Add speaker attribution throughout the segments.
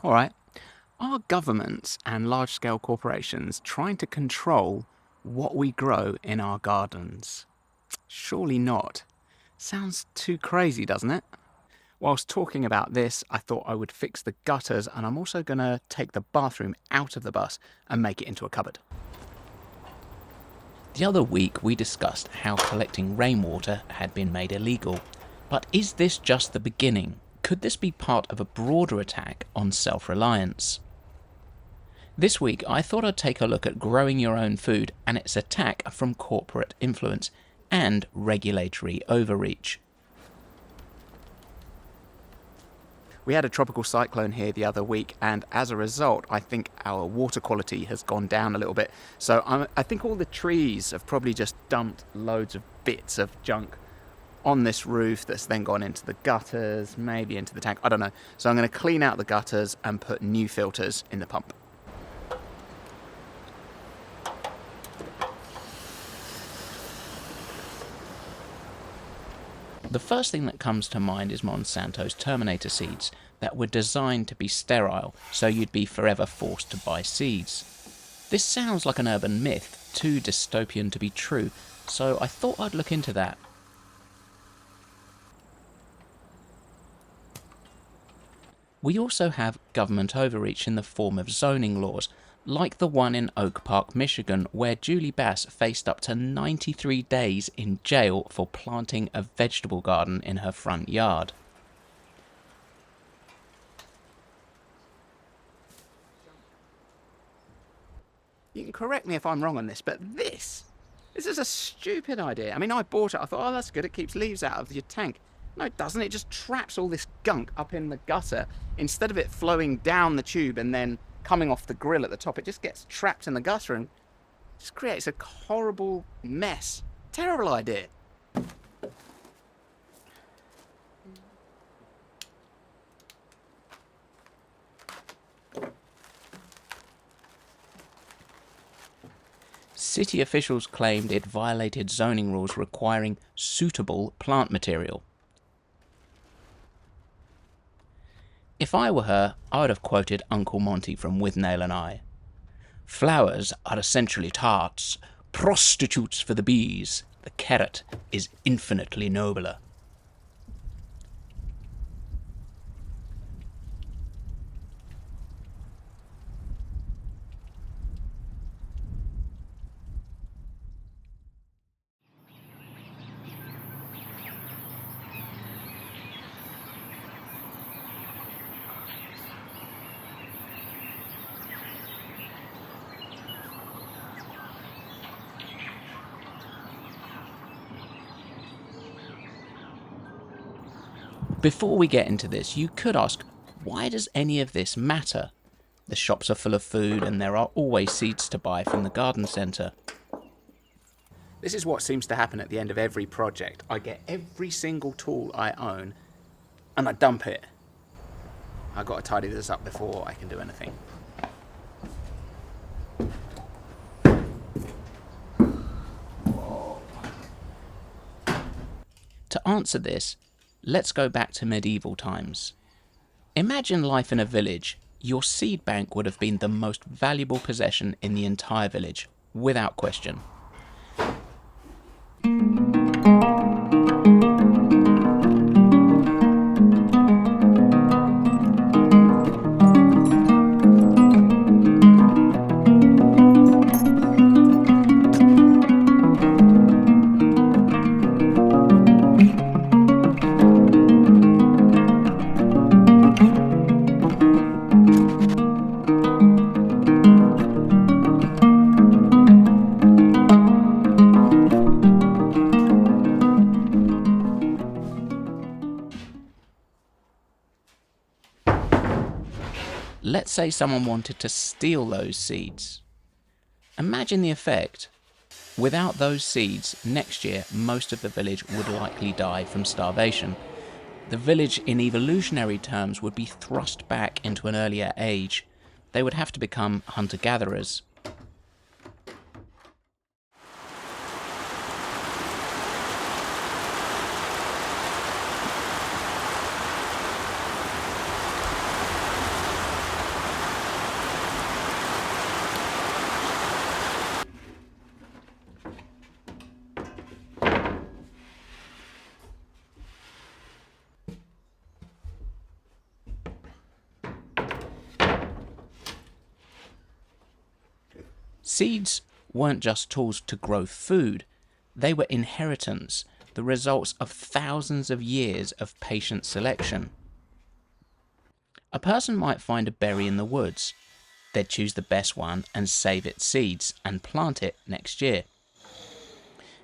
Speaker 1: All right. Are governments and large-scale corporations trying to control what we grow in our gardens? Surely not. Sounds too crazy, doesn't it? Whilst talking about this, I thought I would fix the gutters, and I'm also going to take the bathroom out of the bus and make it into a cupboard.
Speaker 2: The other week we discussed how collecting rainwater had been made illegal. But is this just the beginning? Could this be part of a broader attack on self-reliance? This week I thought I'd take a look at growing your own food and its attack from corporate influence and regulatory overreach.
Speaker 1: We had a tropical cyclone here the other week, and as a result, I think our water quality has gone down a little bit. So I think all the trees have probably just dumped loads of bits of junk on this roof that's then gone into the gutters, maybe into the tank, I don't know. So I'm going to clean out the gutters and put new filters in the pump.
Speaker 2: The first thing that comes to mind is Monsanto's Terminator seeds that were designed to be sterile, so you'd be forever forced to buy seeds. This sounds like an urban myth, too dystopian to be true, so I thought I'd look into that. We also have government overreach in the form of zoning laws, like the one in Oak Park, Michigan, where Julie Bass faced up to 93 days in jail for planting a vegetable garden in her front yard.
Speaker 1: You can correct me if I'm wrong on this, but this is a stupid idea. I mean, I bought it, I thought, oh, that's good, it keeps leaves out of your tank. No, it doesn't. It just traps all this gunk up in the gutter. Instead of it flowing down the tube and then coming off the grill at the top, it just gets trapped in the gutter and just creates a horrible mess. Terrible idea.
Speaker 2: City officials claimed it violated zoning rules requiring suitable plant material. If I were her, I would have quoted Uncle Monty from Withnail and I. Flowers are essentially tarts, prostitutes for the bees. The carrot is infinitely nobler. Before we get into this, you could ask, why does any of this matter? The shops are full of food and there are always seeds to buy from the garden centre.
Speaker 1: This is what seems to happen at the end of every project. I get every single tool I own and I dump it. I've got to tidy this up before I can do anything.
Speaker 2: To answer this, let's go back to medieval times. Imagine life in a village. Your seed bank would have been the most valuable possession in the entire village, without question. Let's say someone wanted to steal those seeds. Imagine the effect. Without those seeds, next year most of the village would likely die from starvation. The village in evolutionary terms would be thrust back into an earlier age. They would have to become hunter-gatherers. Seeds weren't just tools to grow food, they were inheritance, the results of thousands of years of patient selection. A person might find a berry in the woods. They'd choose the best one and save its seeds and plant it next year.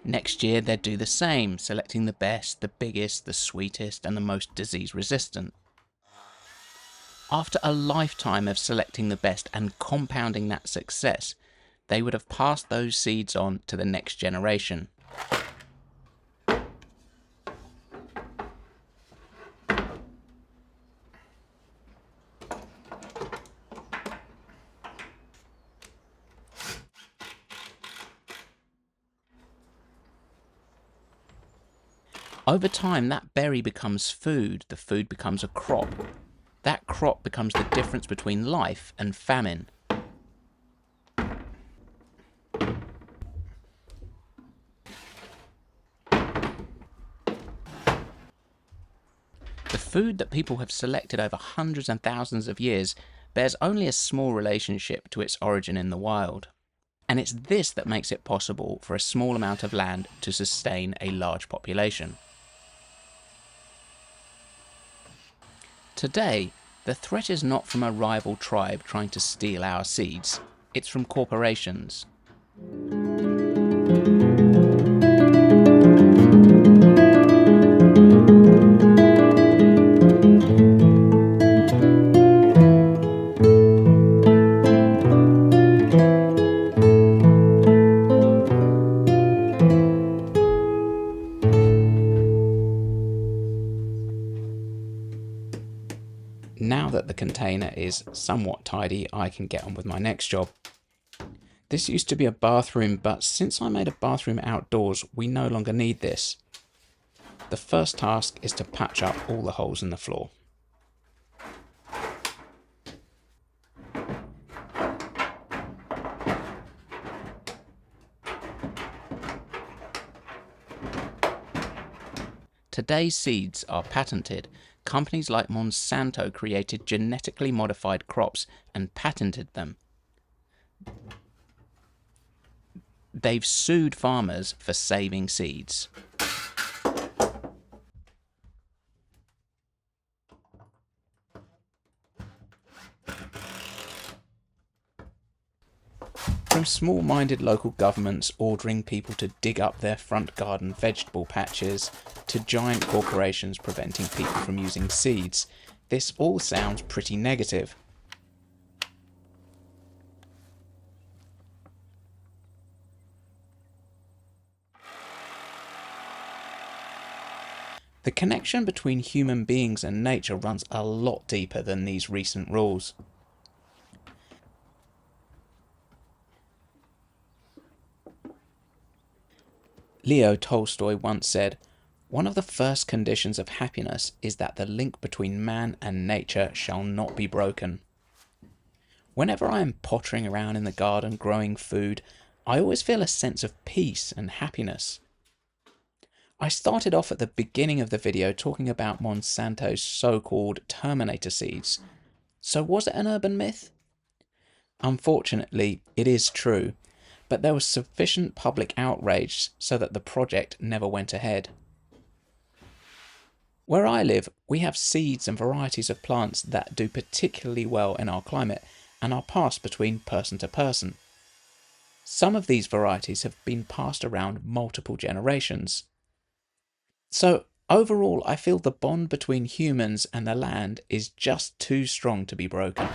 Speaker 2: Next year they'd do the same, selecting the best, the biggest, the sweetest, and the most disease-resistant. After a lifetime of selecting the best and compounding that success, they would have passed those seeds on to the next generation. Over time, that berry becomes food, the food becomes a crop. That crop becomes the difference between life and famine. The food that people have selected over hundreds and thousands of years bears only a small relationship to its origin in the wild. And it's this that makes it possible for a small amount of land to sustain a large population. Today, the threat is not from a rival tribe trying to steal our seeds, it's from corporations. Now that the container is somewhat tidy, I can get on with my next job. This used to be a bathroom, but since I made a bathroom outdoors, we no longer need this. The first task is to patch up all the holes in the floor. Today's seeds are patented. Companies like Monsanto created genetically modified crops and patented them. They've sued farmers for saving seeds. From small-minded local governments ordering people to dig up their front garden vegetable patches, to giant corporations preventing people from using seeds, this all sounds pretty negative. The connection between human beings and nature runs a lot deeper than these recent rules. Leo Tolstoy once said, "One of the first conditions of happiness is that the link between man and nature shall not be broken." Whenever I am pottering around in the garden growing food, I always feel a sense of peace and happiness. I started off at the beginning of the video talking about Monsanto's so-called Terminator seeds. So was it an urban myth? Unfortunately, it is true, but there was sufficient public outrage so that the project never went ahead. Where I live, we have seeds and varieties of plants that do particularly well in our climate and are passed between person to person. Some of these varieties have been passed around multiple generations. So overall, I feel the bond between humans and the land is just too strong to be broken.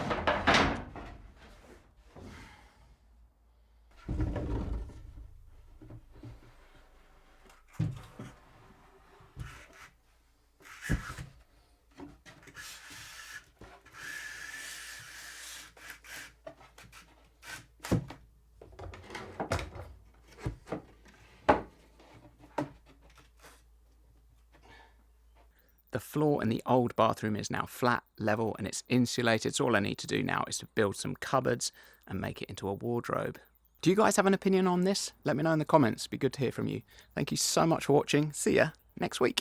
Speaker 1: The floor in the old bathroom is now flat, level, and it's insulated. So all I need to do now is to build some cupboards and make it into a wardrobe. Do you guys have an opinion on this? Let me know in the comments. It'd be good to hear from you. Thank you so much for watching. See ya next week.